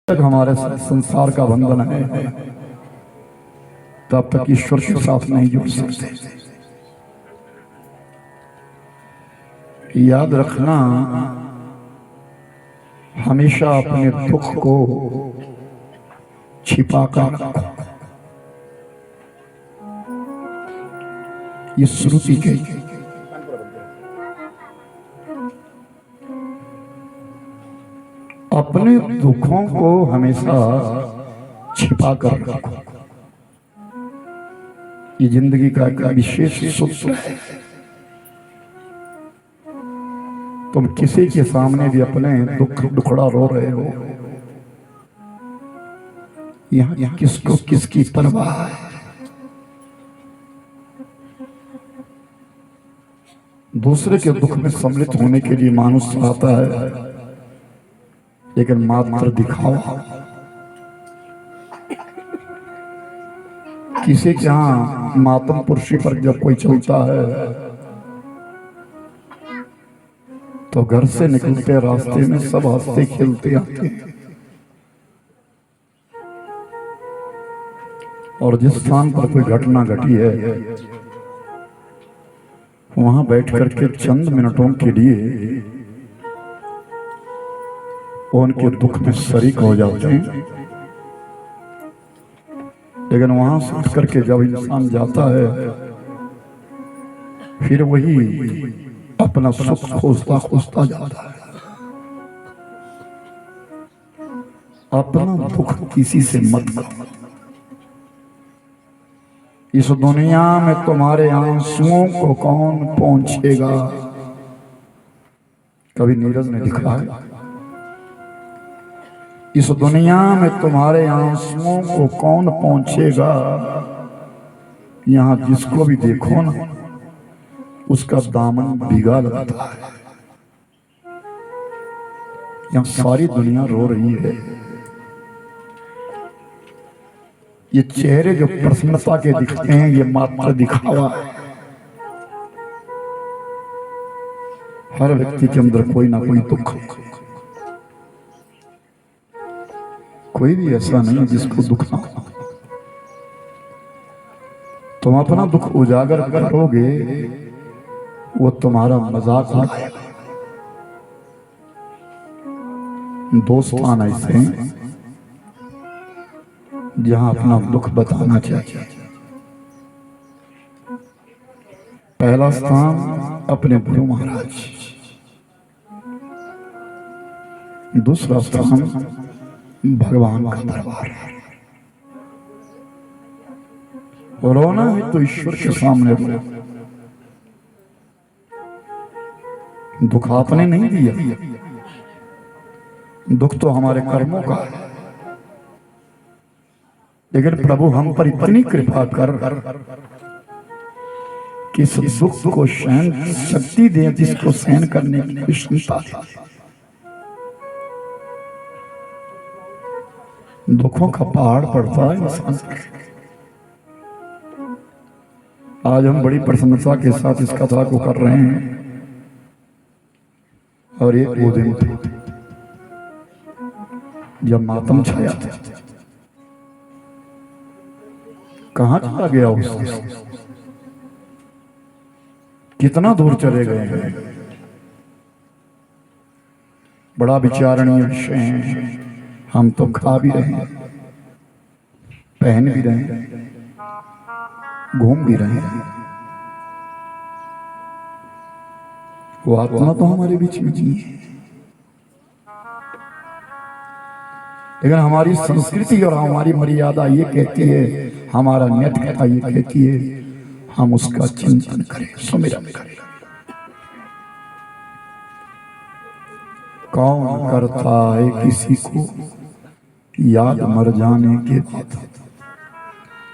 तक हमारे साथ संसार का बंधन है तब तक ईश्वर के साथ नहीं जुड़ सकते। याद रखना, हमेशा अपने दुख को छिपा कर रखो। ये श्रुति के अपने दुखों को हमेशा छिपा कर रखो। ये जिंदगी का एक विशेष सूत्र है। तुम किसी के सामने भी अपने दुखड़ा रो रहे हो, यहाँ किसको किसकी परवाह है। दूसरे के दुख में सम्मिलित होने के लिए मानुष चाहता है, लेकिन मात्र दिखावा। किसी के यहाँ मातम पुरुषी पर जब कोई चलता है तो घर से निकलते रास्ते में सब हंसते खेलते आते हैं, और जिस स्थान पर कोई घटना घटी है वहां बैठ करके चंद मिनटों के लिए उनके दुख में शरीक हो जाते हैं। लेकिन वहां से उठ करके जब इंसान जाता है फिर वही अपना सुख खोजता खोजता जाता है। अपना दुख किसी से मत करो। इस दुनिया में तुम्हारे आंसुओं को कौन पहुंचेगा। कभी नीरज ने लिखा है, इस दुनिया में तुम्हारे आंसुओं को कौन पहुंचेगा। यहां जिसको भी देखो ना उसका दामन भीगा लगता है। यहां सारी दुनिया रो रही है। ये चेहरे जो प्रसन्नता के दिखते हैं ये मात्र दिखावा है। हर व्यक्ति के अंदर कोई ना कोई दुख, कोई भी ऐसा नहीं जिसको दुख ना हो। तुम अपना दुख उजागर करोगे वो तुम्हारा मजाक उड़ाएगा। दो स्थान ऐसे हैं जहां अपना दुख बताना चाहिए। पहला स्थान अपने गुरु महाराज, दूसरा स्थान भगवान का दरबार है। रोना है तो ईश्वर के सामने रो। दुख आपने नहीं दिया, दुख तो हमारे कर्मों का है। लेकिन प्रभु हम पर इतनी कृपा कर कि इस दुख को सहन शक्ति दे, जिसको सहन करने की क्षमता दे। दुखों का पहाड़ पड़ता है इंसान पर। आज हम बड़ी प्रसन्नता के साथ इस कथा को कर रहे हैं, और एक वो दिन जब मातम छाया था, कहां चला गया उससे, कितना दूर चले गए हैं। बड़ा विचारणीय विषय है। हम तो खा भी रहे हैं, पहन भी रहे हैं, घूम भी रहे हैं। वो आत्मा तो हमारे बीच में जी है, लेकिन हमारी संस्कृति और हमारी मर्यादा ये कहती है, हमारा नैतिकता ये कहती है हम उसका चिंतन करें, सुमिरन करें। कौन करता है किसी को याद मर जाने के बाद,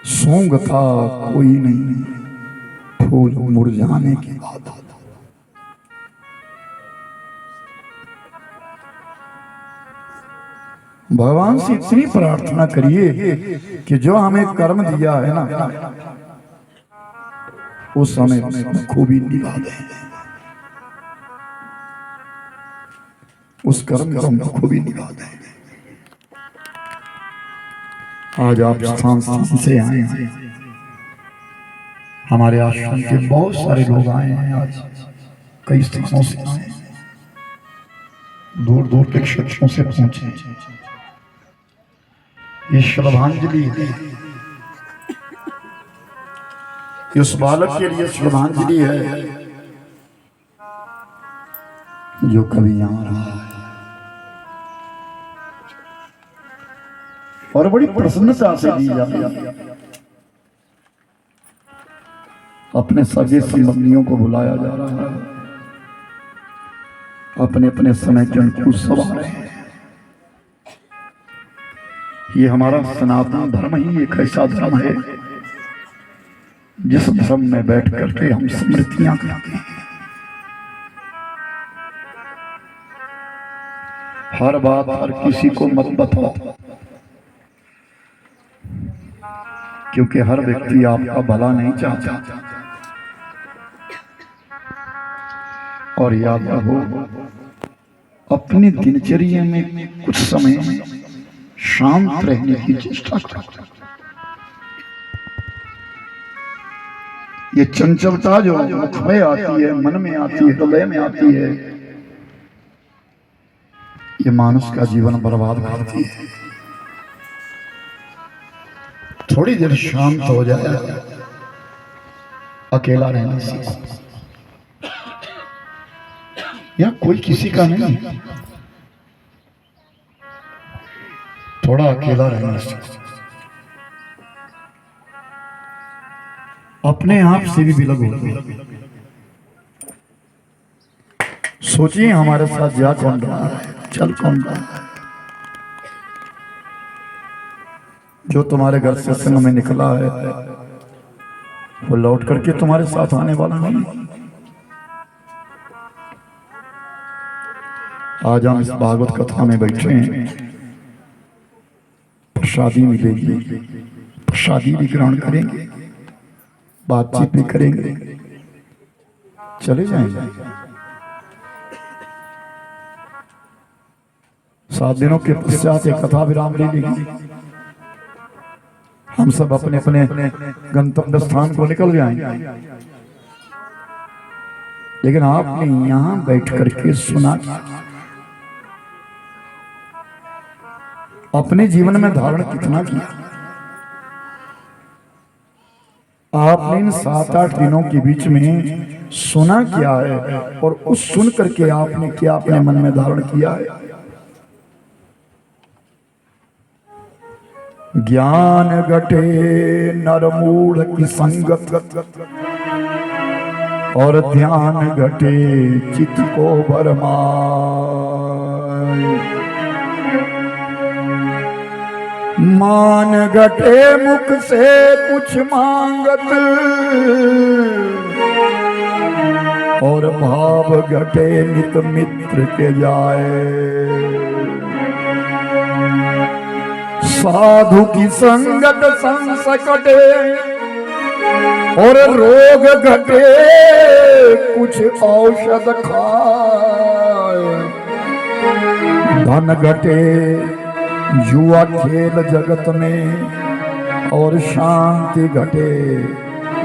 सूंघता कोई नहीं फूल मुरझाने के बाद। भगवान से इतनी प्रार्थना करिए कि जो हमें कर्म दिया है ना उस हमें खूबी निभा दें। उस कर्म को हम खूबी निभा दें। आज आप स्थान से आए हैं, हमारे आश्रम के बहुत सारे लोग आए हैं, आज कई स्थानों से आए हैं, दूर दूर के क्षेत्रों से पहुंचे। ये श्रद्धांजलि है, इस बालक के लिए श्रद्धांजलि है जो कभी यहाँ रहा है। और बड़ी प्रसन्नता से दी जाती है। अपने सगे संबंधियों को बुलाया जा रहा है, अपने अपने समय के अनुकूल सब आ रहे हैं। ये हमारा सनातन धर्म ही एक ऐसा धर्म है जिस धर्म में बैठ करके हम स्मृतियां करते हैं। हर बात हर किसी को मत बताओ, क्योंकि हर व्यक्ति आपका भला नहीं चाहता। और याद रहो, अपनी दिनचर्या में कुछ समय शांत रहने की चेष्टा करो। ये चंचलता जो मुख में आती है, मन में आती है, हृदय में आती है, ये मानुष का जीवन बर्बाद करती है। थोड़ी देर शांत हो जाए, अकेला रहना सीखो। यहाँ कोई किसी का नहीं, थोड़ा अकेला रहना सीखो। अपने आप से भी विलग हो। सोचिए हमारे साथ जा कौन रहा है, चल कौन रहा है। जो तुम्हारे घर से संग में निकला है वो लौट करके तुम्हारे साथ आने वाला नहीं। आज हम इस भागवत कथा में बैठे हैं, प्रसादी मिलेगी, प्रसादी भी ग्रहण करेंगे, बातचीत भी करेंगे, चले जाएंगे। 7 दिनों के पश्चात एक कथा विराम ले लेगी, हम सब अपने अपने गंतव्य स्थान को निकल जाएंगे। लेकिन आपने यहां बैठ करके सुना, अपने जीवन में धारण कितना किया? आपने इन 7-8 दिनों के बीच में सुना क्या है, और उस सुन करके आपने क्या अपने मन में धारण किया है? ज्ञान घटे नरमूढ़ की संगत, और ध्यान घटे चित्त को भरमाए। मान घटे मुख से कुछ मांगत, और भाव घटे नित मित्र के जाए। साधु की संगत संसकटे, और रोग घटे कुछ औषध खाए। धन घटे जुआ खेल जगत में, और शांति घटे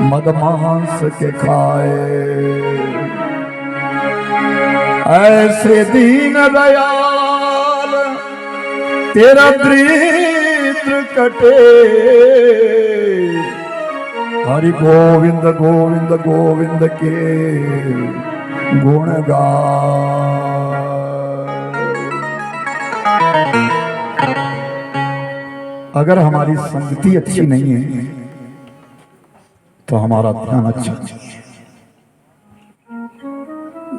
मद मांस के खाए। ऐसे दीन दयाल तेरा दरिद्र कटे। हरि गोविंद गोविंद गोविंद के गुण गा। अगर हमारी संगति अच्छी नहीं है तो हमारा ध्यान अच्छा नहीं है।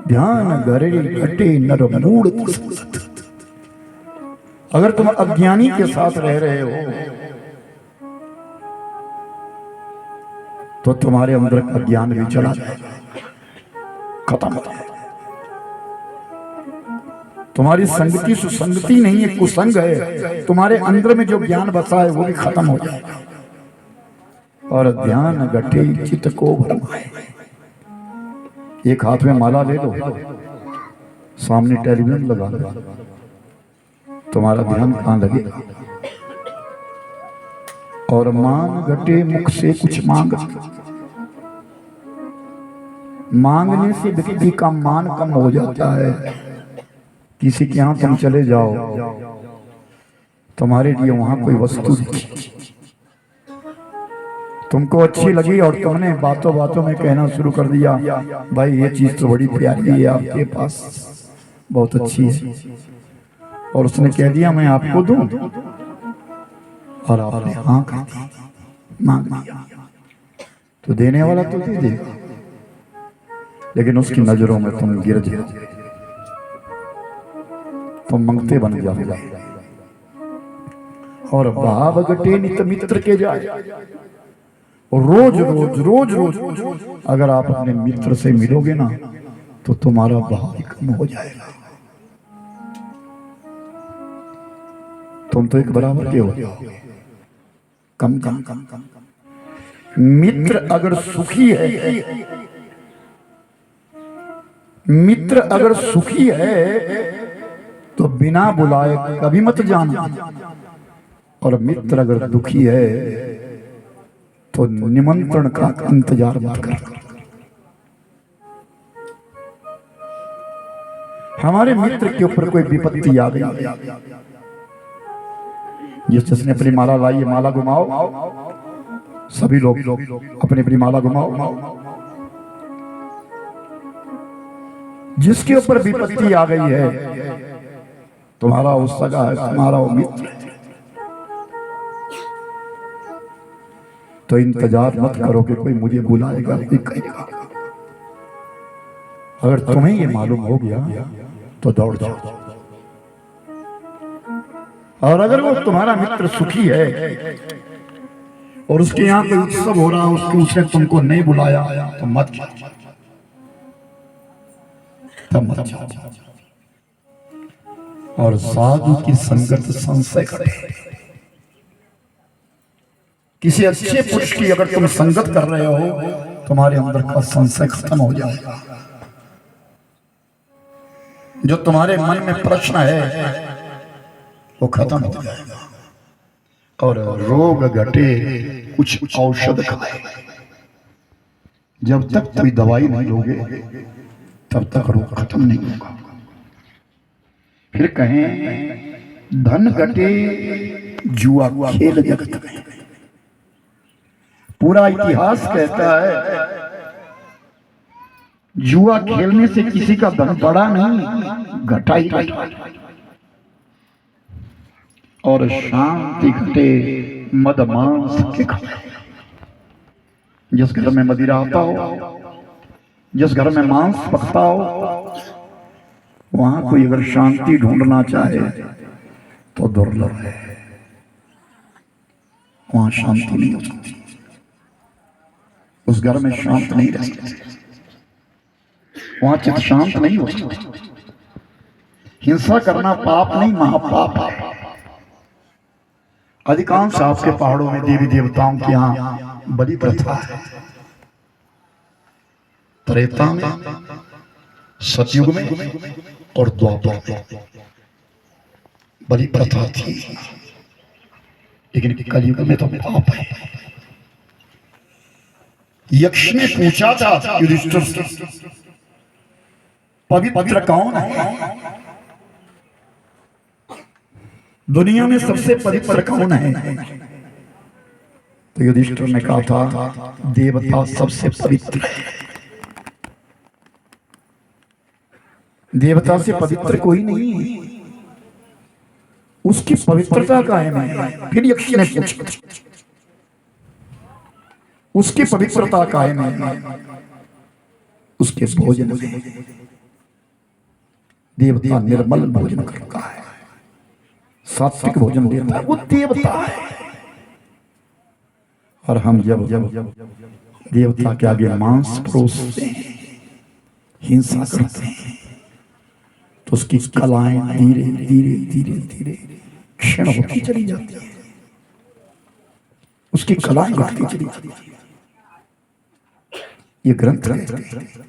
ध्यान घरे घटे नर मूढ़ की संगत। अगर तुम अज्ञानी के साथ रह रहे हो तो तुम्हारे अंदर का ज्ञान भी चला जाएगा, खत्म हो जाएगा। तुम्हारी संगति सुसंगति नहीं है, कुसंग है। तुम्हारे अंदर में जो ज्ञान बसा है वो भी खत्म हो जाएगा। और ध्यान घटे चित्त को भरमाए। एक हाथ में माला ले लो, सामने टेलीविजन लगा लो, तुम्हारा ध्यान कहां लगेगा? और मान घटे मुख से कुछ मांग। मांगने से व्यक्ति का मान कम हो जाता है। किसी के यहां तुम चले जाओ, तुम्हारे लिए वहां कोई वस्तु दिखी, तुमको अच्छी लगी और तुमने बातों बातों में कहना शुरू कर दिया, भाई ये चीज तो बड़ी प्यारी है आपके पास, बहुत अच्छी है, और उसने कह दिया मैं आपको दूं, और आपने हाँ कह दी, मांग लिया, तो देने वाला तो दे देगा, लेकिन उसकी नजरों में तुम गिर जाओ, तुम मंगते बन जाओ। और भाव घटे नित मित्र के जाए। रोज रोज रोज रोज अगर आप अपने मित्र से मिलोगे ना, तो तुम्हारा भाव कम हो जाएगा। तुम तो एक बराबर के हो, कम कम कम कम। मित्र अगर सुखी है, मित्र अगर सुखी है तो बिना बुलाए कभी मत जाना, और मित्र अगर दुखी है तो निमंत्रण का इंतजार मत कर। हमारे मित्र के ऊपर कोई विपत्ति आ गई, जिसने अपनी माला लाई है, माला घुमाओ, सभी लोग अपनी अपनी माला घुमाओ। जिसके ऊपर विपत्ति आ गई है, तुम्हारा वो सगा है, तुम्हारा वो मित्र है, तो इंतजार मत करो कि कोई मुझे बुलाएगा, कोई कहेगा। अगर तुम्हें ये मालूम हो गया तो दौड़ जाओ। और अगर वो तुम्हारा मित्र सुखी है और उसके यहाँ कोई उत्सव हो रहा है, उसने तुमको नहीं बुलाया, तो मत जाओ, तब मत जाओ। और साधु की संगत संशय करे। किसी अच्छे पुरुष की अगर तुम संगत कर रहे हो, तुम्हारे अंदर का संशय खत्म हो जाएगा। जो तुम्हारे मन में प्रश्न है वो खत्म हो जाएगा। और रोग घटे कुछ औषध खाए। जब तक कोई दवाई नहीं लोगे तब तक रोग खत्म नहीं होगा। फिर कहें धन घटे जुआ खेल जगत में। पूरा इतिहास कहता है जुआ खेलने से किसी का धन बढ़ा नहीं, घटा ही घटा। और शांति घटे मद मांस के खाए। जिस घर में मदिरा आता हो, जिस घर में मांस पकता हो, वहां कोई अगर शांति ढूंढना चाहे तो दुर्लभ है, वहां शांति नहीं हो सकती। उस घर में शांत नहीं रह सकते, वहां चित शांत नहीं हो सकती। हिंसा करना पाप नहीं, महापाप है। अधिकांश आपके पहाड़ों में देवी देवताओं के यहाँ बलि प्रथा है। त्रेता में, सतयुग में और द्वापर में बलि प्रथा थी, लेकिन कलयुग में तो पाप है। यक्ष ने पूछा था युधिष्ठिर से, पवित्र कौन है? दुनिया में सबसे पवित्र कौन है? तो युधिष्ठिर ने कहा था देवता सबसे पवित्र है। देवता से पवित्र कोई नहीं है, उसकी पवित्रता कायम है। फिर यक्ष ने पूछा उसकी पवित्रता कायम है, उसके भोजन में। देवता निर्मल भोजन करता है, सात्विक भोजन देता है, वो देवता है। और हम जब देवता के आगे मांस परोसते हैं, हिंसा करते हैं, तो उसकी कलाएं धीरे धीरे धीरे धीरे क्षीण होती चली जाती है, उसकी कलाएं घटती चली जाती है। ये ग्रंथ कहते हैं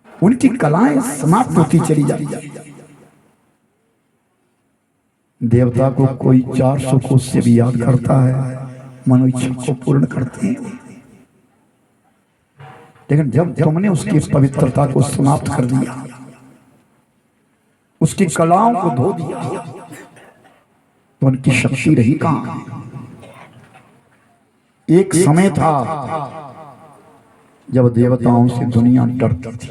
उनकी कलाएं समाप्त होती चली जाती है। देवता को कोई 400 कोस से भी याद करता है, मनो इच्छा को पूर्ण करते हैं। लेकिन जब तुमने उसकी पवित्रता को समाप्त कर दिया, उसकी कलाओं को धो दिया, तो उनकी शक्ति रही कहां? एक समय था जब देवताओं से दुनिया डरती थी।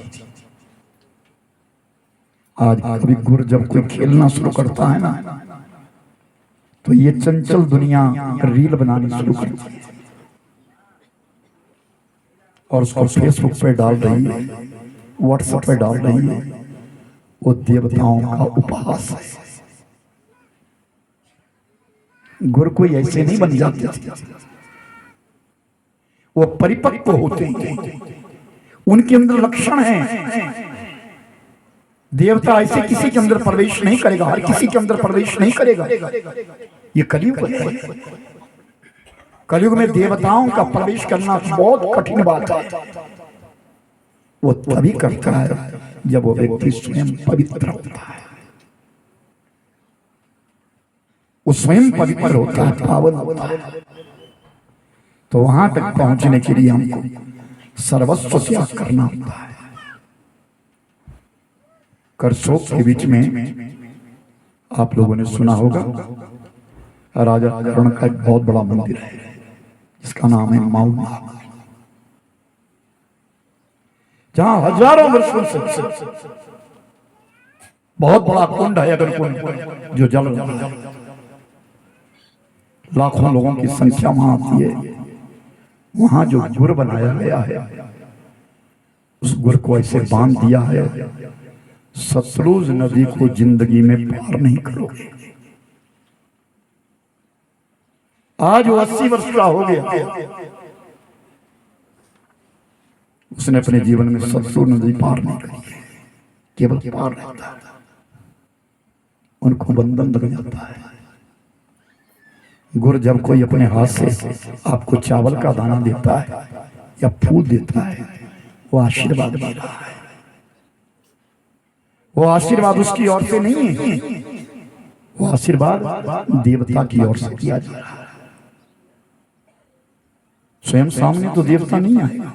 आज कभी गुरु जब कोई खेलना शुरू करता है ना, तो ये चंचल दुनिया रील बनानी शुरू करती है और उसको फेसबुक पे डाल रही है, व्हाट्सएप पे डाल रही है। वो देवताओं का उपहास है। गुरु कोई ऐसे नहीं बन जाते थे, वो परिपक्व होते हैं, उनके अंदर लक्षण है। देवता ऐसे किसी के अंदर प्रवेश नहीं करेगा, हर किसी के अंदर प्रवेश नहीं करेगा। ये कलयुग है। कलयुग में देवताओं का प्रवेश करना बहुत कठिन बात है। वो तभी करता है जब वो व्यक्ति स्वयं पवित्र होता है। वो स्वयं पवित्र होता है, पावन होता है। तो वहां तक पहुंचने के लिए हमको सर्वस्व त्याग करना होता है। करसोग के बीच में आप लोगों ने सुना होगा, राजा कर्ण का एक बहुत बड़ा मंदिर है जिसका नाम है माउंट, जहां हजारों वर्षों से बहुत बड़ा कुंड है, अगर कुंड जो जल लाखों लोगों की संख्या वहां आती है। वहां जो गुर बनाया गया है, उस गुर को ऐसे बांध दिया है, सतलुज नदी को जिंदगी में पार नहीं करोगे। आज वो 80 वर्ष का हो गया, उसने अपने जीवन में सतलुज नदी पार नहीं करी, केवल पार रहता है। उनको बंधन लग जाता है। गुरु जब कोई अपने हाथ से आपको चावल का दाना देता है या फूल देता है, वो आशीर्वाद दे रहा है। वो आशीर्वाद उसकी ओर से नहीं है, वो आशीर्वाद देवता की ओर से दिया जा रहा है। स्वयं सामने तो देवता नहीं आएगा,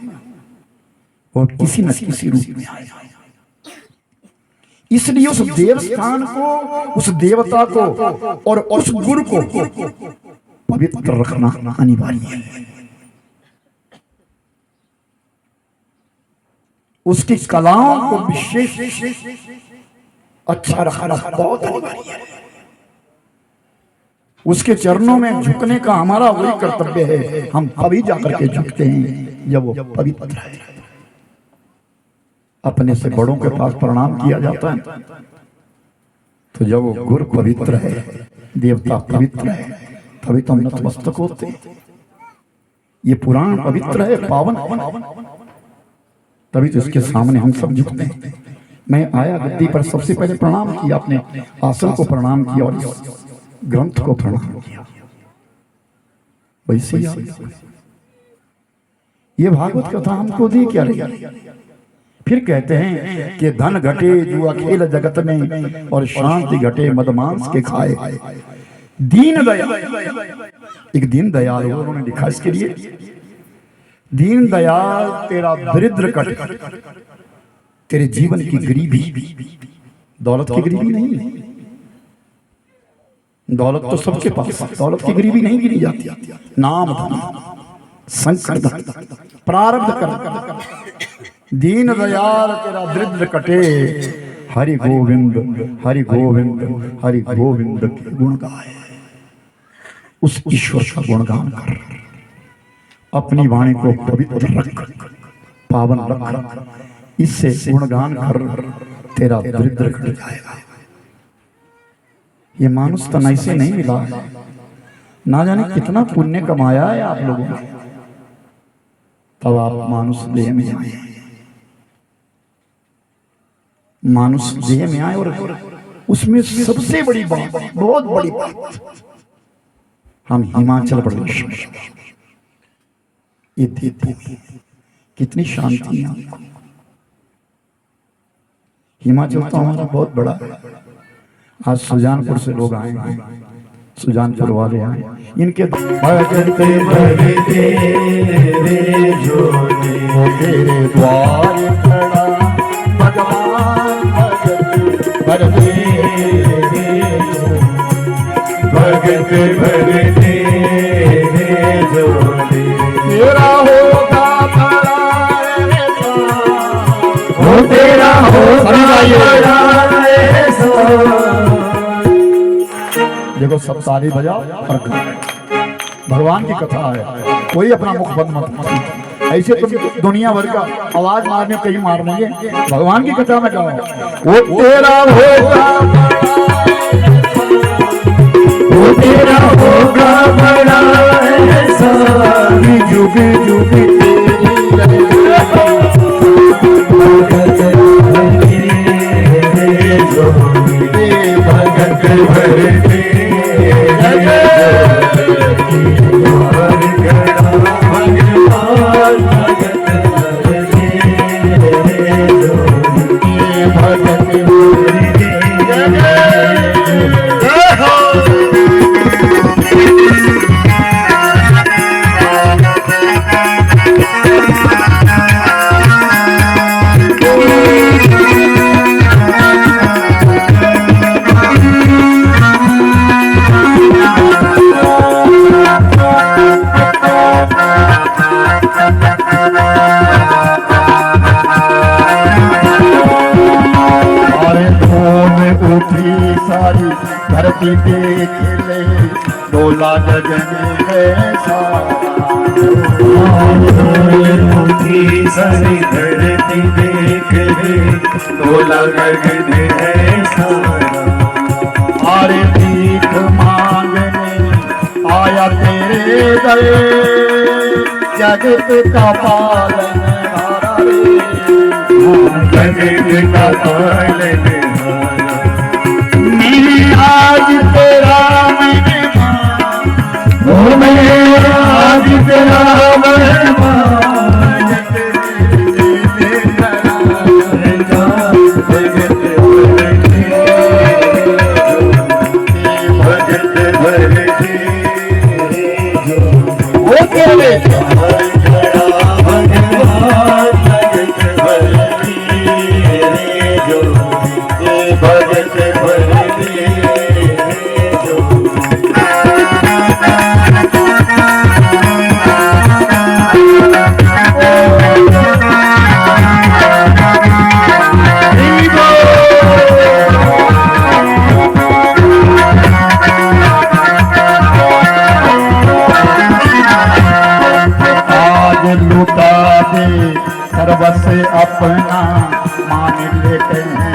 वो किसी न किसी रूप में आएगा। इसलिए उस देवस्थान को, उस देवता को और उस गुरु को पवित्र रखना अनिवार्य है। उसकी कलाओं को विशेष अच्छा रखना बहुत अनिवार्य है। उसके चरणों में झुकने का हमारा वही कर्तव्य है। हम तभी जाकर के झुकते हैं जब वो पवित्र है। अपने से बड़ों के पास प्रणाम किया जाता है, तो जब वो गुरु पवित्र है, देवता पवित्र है, तभी तो हम नतमस्तक होते हैं। ये पुराण पवित्र है, पावन, तभी तो इसके सामने हम सब झुकते हैं। मैं आया गद्दी पर, सबसे पहले प्रणाम किया, अपने आसन को प्रणाम किया और इस ग्रंथ को प्रणाम किया। वैसे ये भागवत कथा हमको दी क्या रही? फिर कहते हैं कि धन घटे जुआ खेल जगत में और शांति घटे मदमांस के खाए। दीन दयाल, एक दीन दयाल उन्होंने लिखा इसके लिए, दीन दयाल तेरा दरिद्र कटे, तेरे जीवन की गरीबी, दौलत की गरीबी नहीं है। दौलत तो सबके पास, दौलत की गरीबी नहीं गिनी जाती। नाम धन, संकर धन, प्रारब्ध कर, दीन दयाल तेरा दरिद्र कटे, हरि गोविंद हरि गोविंद हरि गोविंद के गुण गाए। उस ईश्वर का गुणगान कर, अपनी वाणी को पवित्र रख, पावन रख, इससे गुणगान कर, तेरा दरिद्र कट जाएगा। ये मानुष तन ऐसे नहीं मिला है। ना जाने कितना पुण्य कमाया है आप लोगों ने, तब आप मानुष देह में आए। मानुष देह में आए और उसमें सबसे बड़ी बात, बहुत बड़ी बात, हम हिमाचल प्रदेश में ये देते, कितनी शांति है आपको। हिमाचल तो हमारा बहुत बड़ा है। आज सुजानपुर से लोग आए हैं, सुजानपुर वाले आए, इनके भगते भगते जो वो तेरे द्वार खड़ा भगवान भगते भगते भगते जो तेरा होगा वो तेरा होगा। देखो सब ताली बजाओ और भगवान की कथा है, कोई अपना मुख बंद मत करो। ऐसे तुम दुनिया भर का आवाज मारने कहीं मार लेंगे, भगवान की कथा में गाओ वो तेरा होगा वो तेरा होगा बड़ा ऐसा जुगी जुगी भगत भरते धरती देख ले डोला गगन सारी धरती देख ले डोला गगन है सारा। अरे भीख मांगने आया तेरे दर जगत का पालन हारा जगत का पालन आज तेरा आज तेरा सर्वस्व अपना मान लेते हैं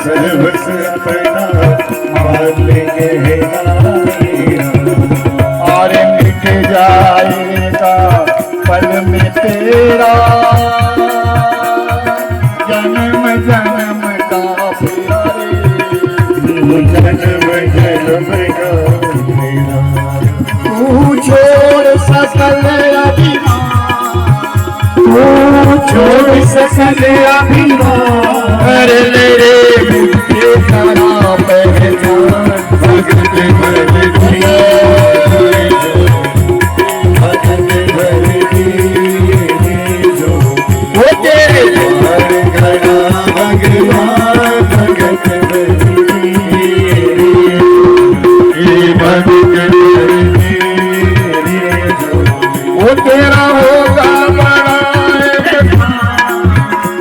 सर्वस्व अपना मान लेंगे और मिट जाएगा पल में तेरा जन्म जन्म का प्यारे जन्म जन्म का छोड़ सकल अभिमान छोड़ सकल अभिमान कर ले रे मुझे करा पहचान भगत भगती भगत भगती जो वो तेरे घर घरा भगवान भगत भगती भगत वो तेरा होगा बड़ा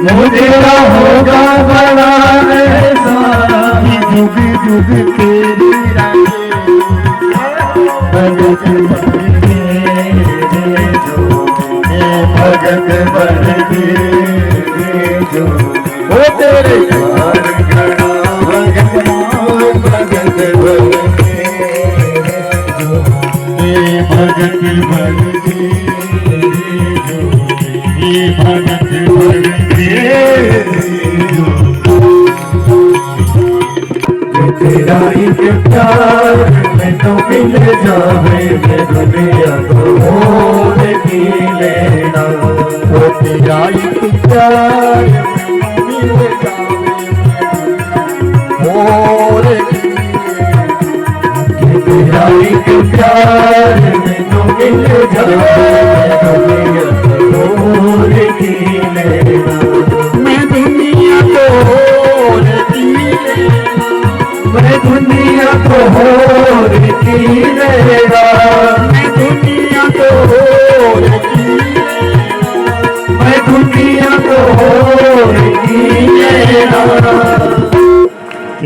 वो तेरा होगा बड़ा जुगी जुगी तेरी भगत भगत भगत जो वो तेरे घर घड़ा भगवान भगत भगत भगत भगत भगत तेरा एक प्यार में तो मिल जावे मैं दुनिया को देखी लेना वो तेरा एक प्यार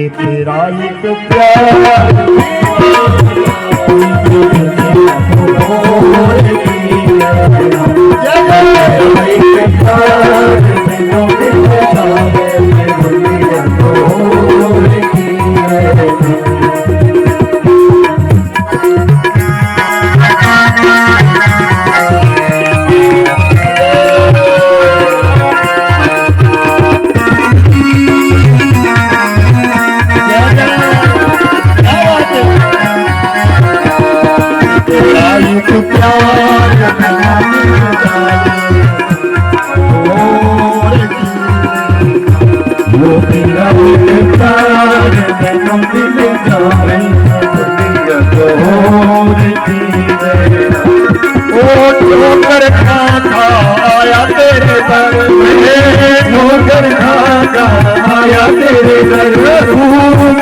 कि तेरा एक प्यार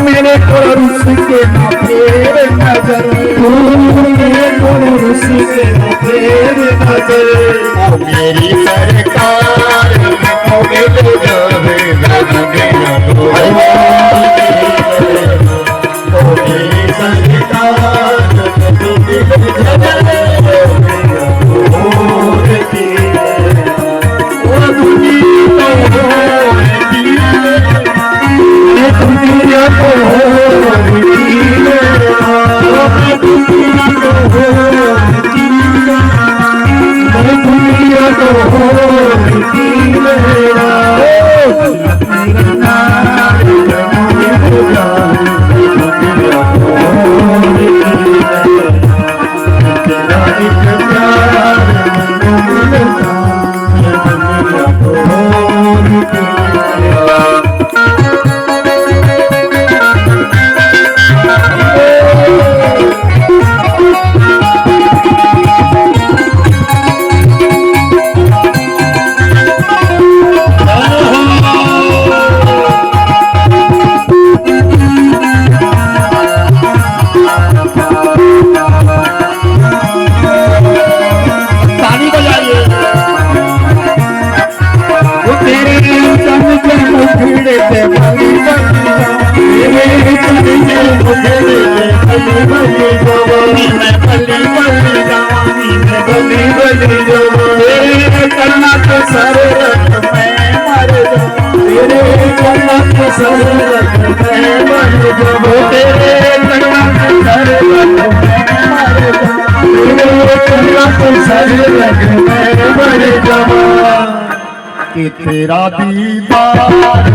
मेरे को रुस के ना फेर नजर, मेरे को रुस के ना फेर नजर। मेरी सरकार ओ मेरे जावे लगे ओ मेरी सरकार कि तेरा दीदार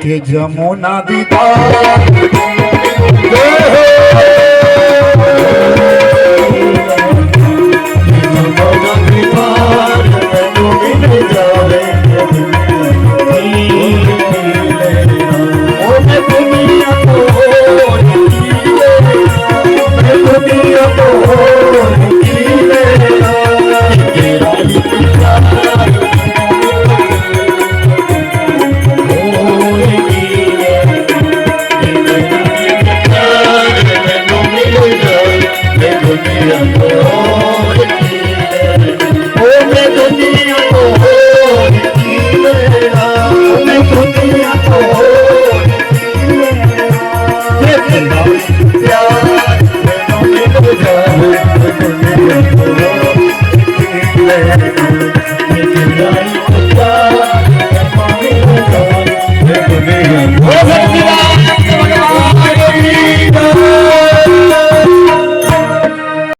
के जमुना दीदार Oh